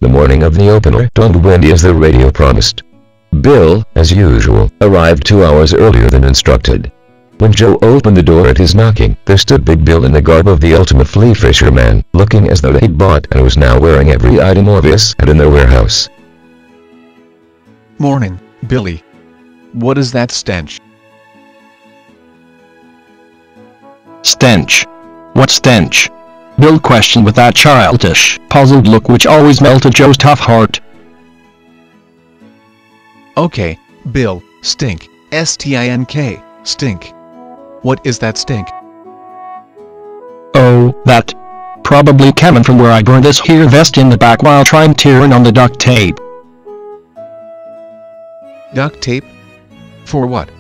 The morning of the opener dawned windy as the radio promised. Bill, as usual, arrived 2 hours earlier than instructed. When Joe opened the door at his knocking, there stood Big Bill in the garb of the ultimate flea fisherman, looking as though he'd bought and was now wearing every item Orvis had in their warehouse. Morning, Billy. What is that stench? Stench? What stench? Bill questioned with that childish, puzzled look which always melted Joe's tough heart. Okay, Bill, stink. S-T-I-N-K, stink. What is that stink? Oh, that. Probably coming from where I burned this here vest in the back while trying tearing on the duct tape. Duct tape? For what?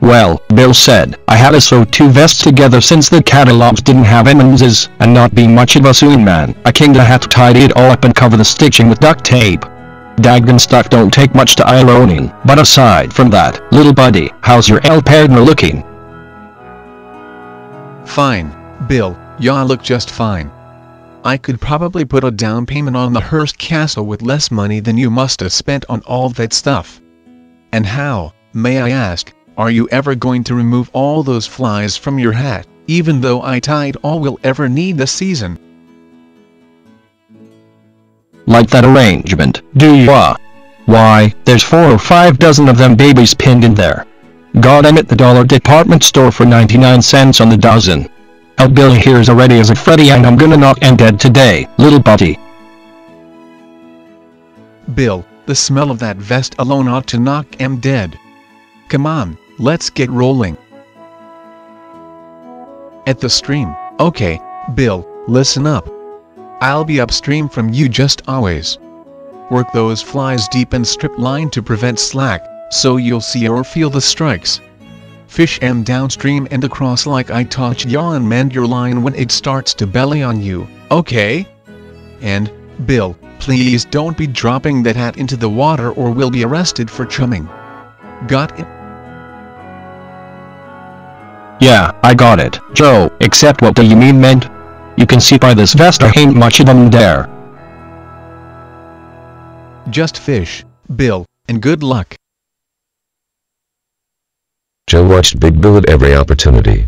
Well, Bill said, I had to sew 2 vests together since the catalogs didn't have M&Ms, and not being much of a sewing man, I kinda had to tidy it all up and cover the stitching with duct tape. Daggum stuff don't take much to ironing, but aside from that, little buddy, how's your El partner looking? Fine, Bill, y'all look just fine. I could probably put a down payment on the Hearst Castle with less money than you must have spent on all that stuff. And how, may I ask, are you ever going to remove all those flies from your hat, even though I tied all we'll ever need this season? Like that arrangement, do you? Why, there's 4 or 5 dozen of them babies pinned in there. Got 'em at the dollar department store for 99 cents on the dozen. El Billy here's as ready as a Freddy and I'm gonna knock 'em dead today, little buddy. Bill, the smell of that vest alone ought to knock 'em dead. Come on, let's get rolling. At the stream, okay, Bill, listen up. I'll be upstream from you just always. Work those flies deep and strip line to prevent slack, so you'll see or feel the strikes. Fish 'em downstream and across like I taught ya and mend your line when it starts to belly on you, okay? And, Bill, please don't be dropping that hat into the water or we'll be arrested for chumming. Got it? Yeah, I got it, Joe, except what do you mean meant? You can see by this vest there ain't much of 'em there. Just fish, Bill, and good luck. Joe watched Big Bill at every opportunity.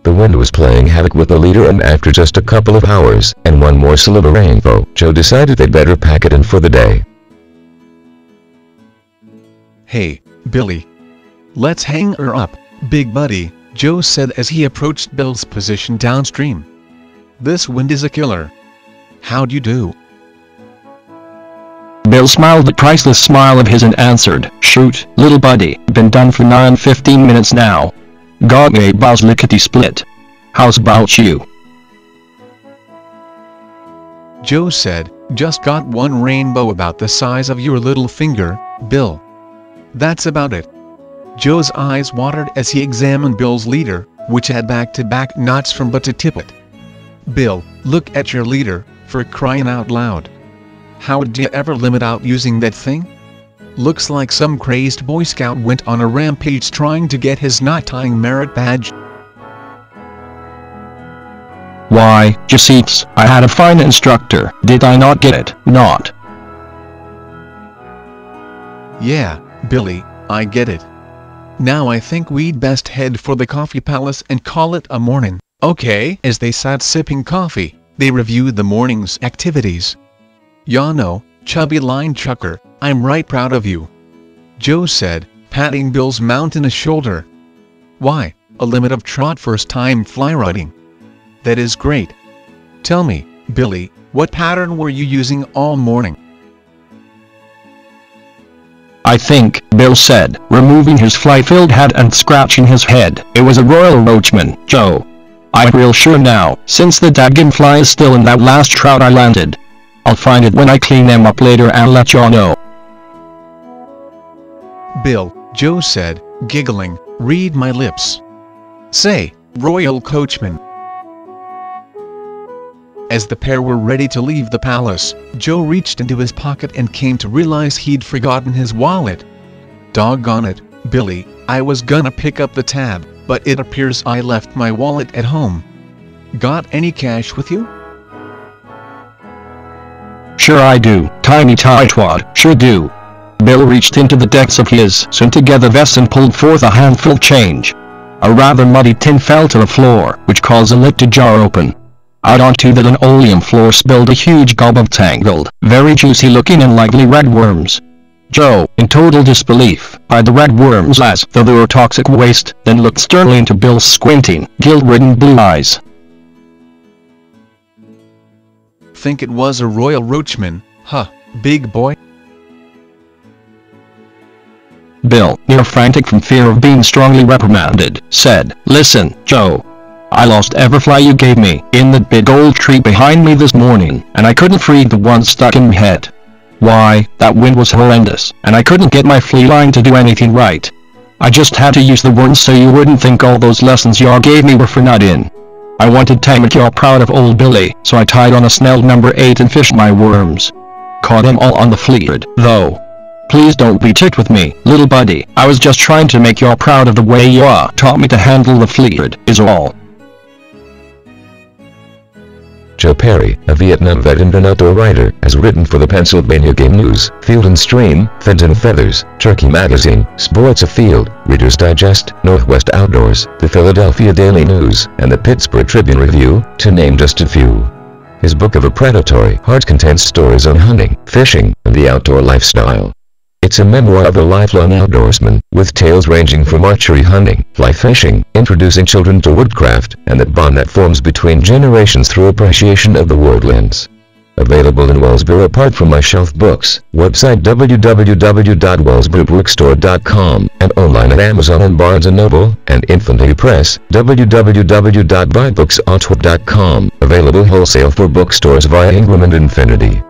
The wind was playing havoc with the leader, and after just a couple of hours, and one morsel of a rainbow, Joe decided they'd better pack it in for the day. Hey, Billy. Let's hang her up, big buddy, Joe said as he approached Bill's position downstream. This wind is a killer. How'd you do? Bill smiled the priceless smile of his and answered, shoot, little buddy, been done for 15 minutes now. Got me a buzz lickety split. How's about you? Joe said, just got one rainbow about the size of your little finger, Bill. That's about it. Joe's eyes watered as he examined Bill's leader, which had back-to-back knots from butt to tippet. Bill, look at your leader, for crying out loud. How'd you ever limit out using that thing? Looks like some crazed Boy Scout went on a rampage trying to get his knot-tying merit badge. Why, Jaceets, I had a fine instructor, did I not get it, not? Yeah, Billy, I get it. Now I think we'd best head for the coffee palace and call it a morning, okay? As they sat sipping coffee, they reviewed the morning's activities. Ya know, chubby line chucker, I'm right proud of you. Joe said, patting Bill's mountainous shoulder. Why, a limit of trot first time fly riding. That is great. Tell me, Billy, what pattern were you using all morning? I think, Bill said, removing his fly-filled hat and scratching his head, it was a royal Roachman, Joe. I'm real sure now, since the daggum fly is still in that last trout I landed. I'll find it when I clean them up later and let y'all know. Bill, Joe said, giggling, read my lips. Say, Royal Coachman. As the pair were ready to leave the palace, Joe reached into his pocket and came to realize he'd forgotten his wallet. Doggone it, Billy, I was gonna pick up the tab, but it appears I left my wallet at home. Got any cash with you? Sure I do, tiny tightwad, sure do. Bill reached into the depths of his sewn-together vest and pulled forth a handful of change. A rather muddy tin fell to the floor, which caused the lid to jar open. Out onto the linoleum floor spilled a huge gob of tangled, very juicy-looking and lively red worms. Joe, in total disbelief, eyed the red worms as though they were toxic waste, then looked sternly into Bill's squinting, guilt-ridden blue eyes. Think it was a royal roachman, huh, big boy? Bill, near frantic from fear of being strongly reprimanded, said, "Listen, Joe. I lost every fly you gave me in that big old tree behind me this morning, and I couldn't free the one stuck in my head. Why, that wind was horrendous, and I couldn't get my flea line to do anything right. I just had to use the worms so you wouldn't think all those lessons you gave me were for nothing. I wanted to make you proud of old Billy, so I tied on a snell number 8 and fished my worms. Caught them all on the fleet, though. Please don't be ticked with me, little buddy. I was just trying to make you proud of the way you taught me to handle the fleet, is all." Joe Parry, a Vietnam vet and an outdoor writer, has written for the Pennsylvania Game News, Field and Stream, Fenton Feathers, Turkey Magazine, Sports Afield, Reader's Digest, Northwest Outdoors, the Philadelphia Daily News, and the Pittsburgh Tribune Review, to name just a few. His book of a predatory heart contains stories on hunting, fishing, and the outdoor lifestyle. It's a memoir of a lifelong outdoorsman, with tales ranging from archery hunting, fly fishing, introducing children to woodcraft, and the bond that forms between generations through appreciation of the woodlands. Available in Wellsboro apart from my shelf books, website www.wellsborobookstore.com, and online at Amazon and Barnes & Noble, and Infantry Press, www.buybooksantwerp.com, available wholesale for bookstores via Ingram and Infinity.